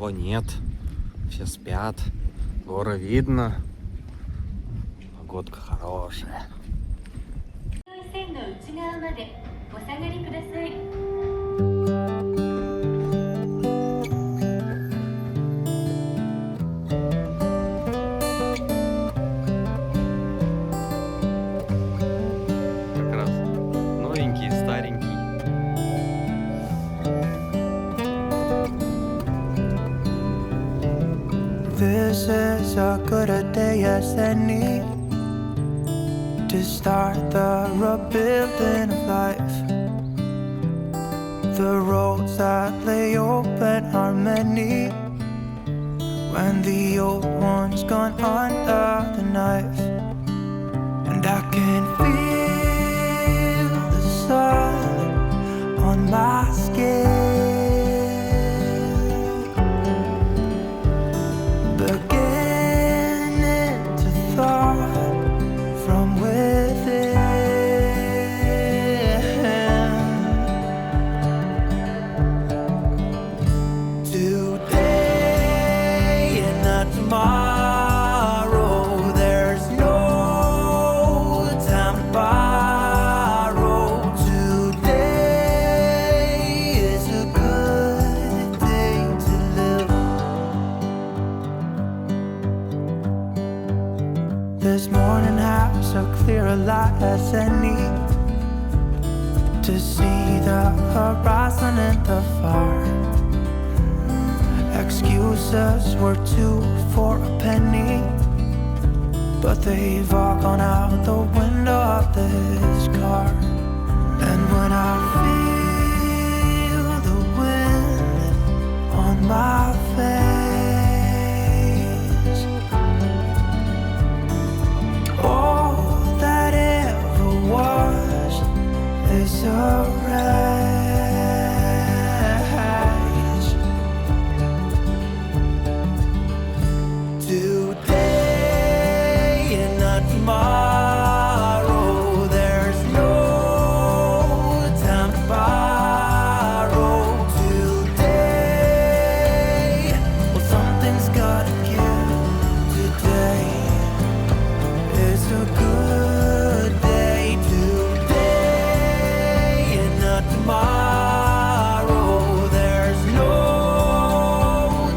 никого нет. Все спят. Горы видно. Погодка хорошая. 線の内側までお下がりください。 Как раз новенький, старенький. This is a good a day as any to start the rebuilding of life. The roads that lay open are many when the old one's gone under the knife. And I can feel the sun on my skin, beginning to thaw from within. Today and not tomorrow, there's no time to borrow. Today is a good day to live. This morning has so clear a light as any to see the horizon in the far. Excuses were 2 for a penny, but they've all gone out the window of this car. And when I feel the wind on my face, all that ever was is a wreck. Today and not tomorrow, there's no time to borrow. Today, well, something's gotta give. Today is a good day. Today and not tomorrow, there's no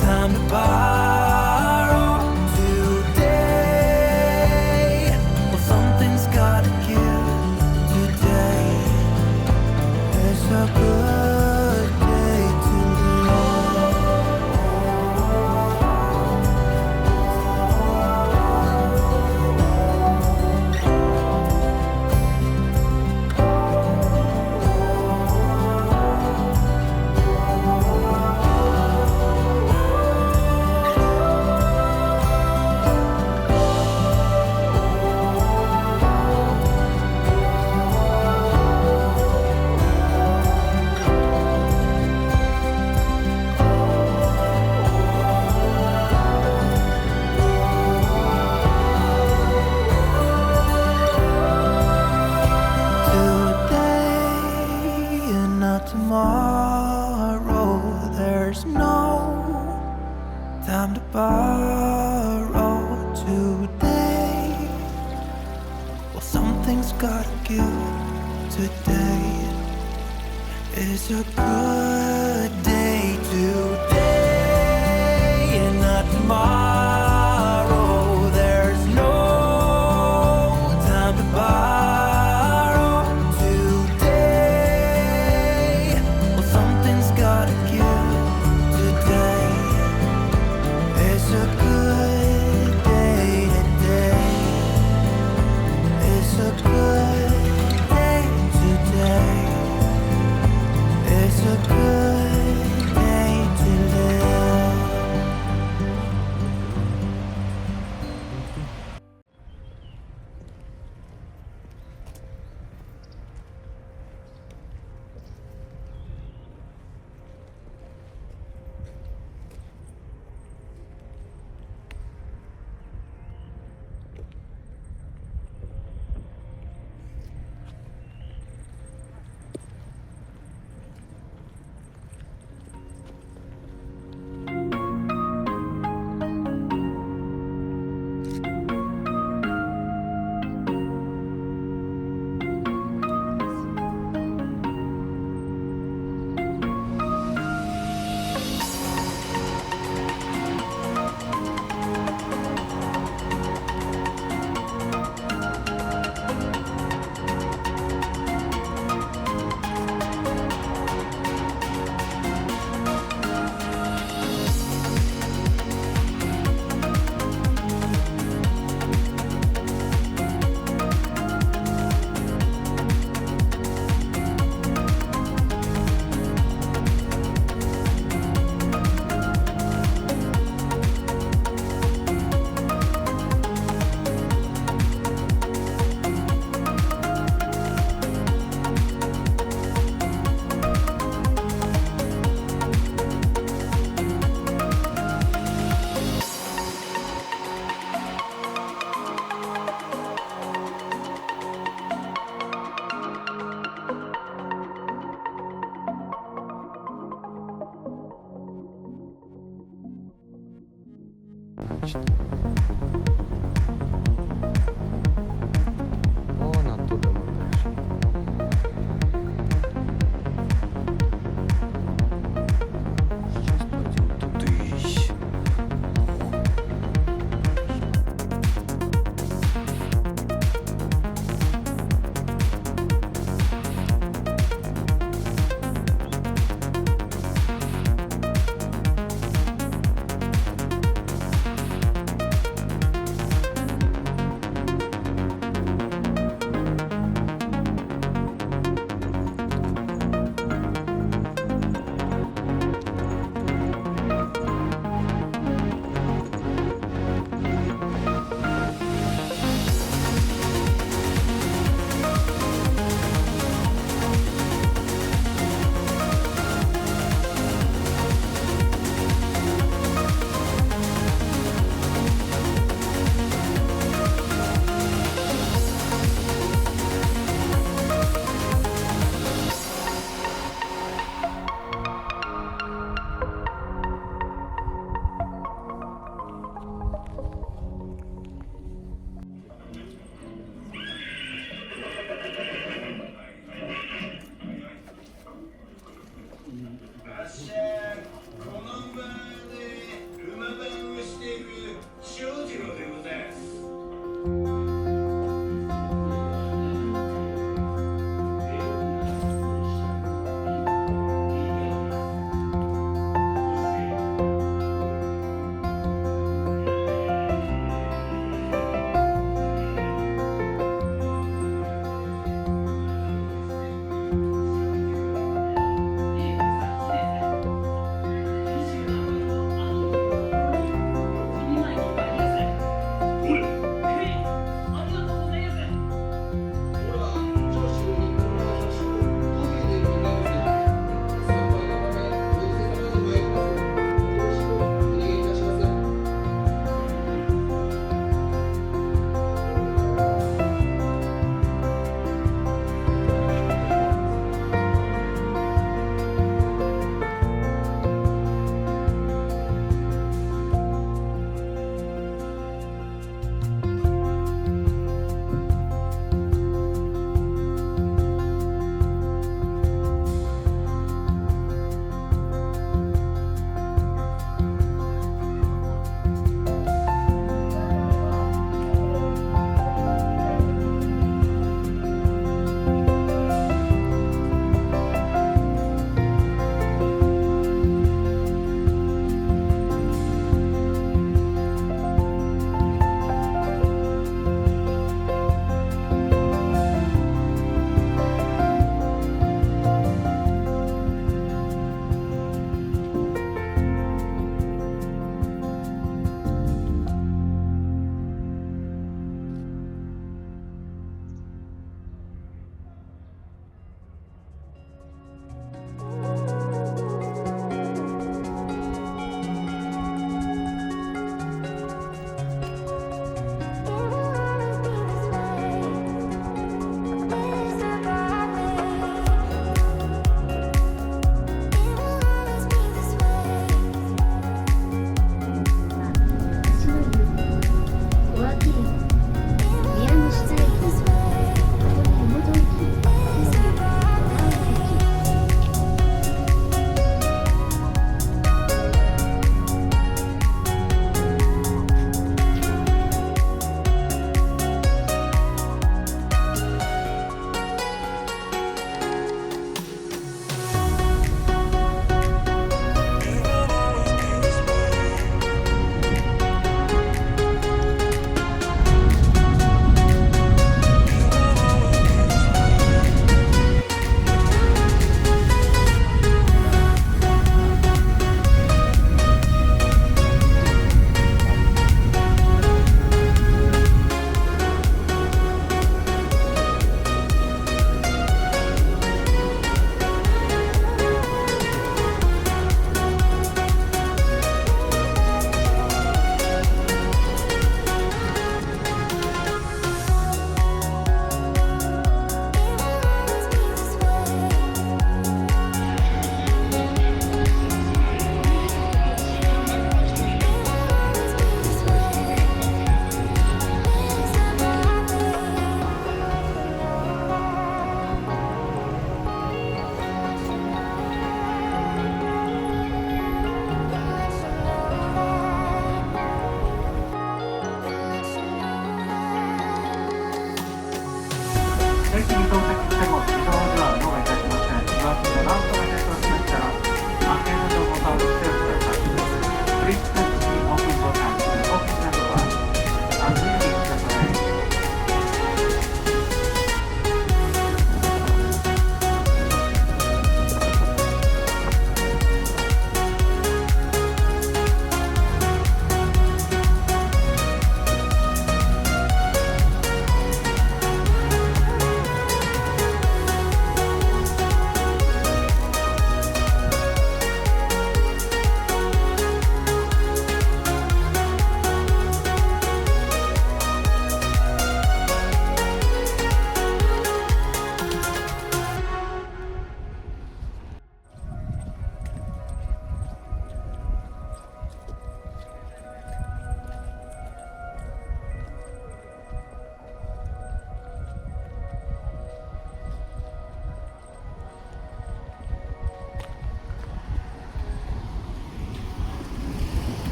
time to borrow. Today, well, something's gotta give. Today is a good day to Today and not tomorrow, there's no time to borrow. Today, well, something's gotta give. Today is a good day. Today and not tomorrow, there's no time to borrow. Today, well, something's gotta give. Today is a good day. Today is a good day. Today is a good точно. Вон оттуда мы пришли. Сейчас пойдем туда. Thank you.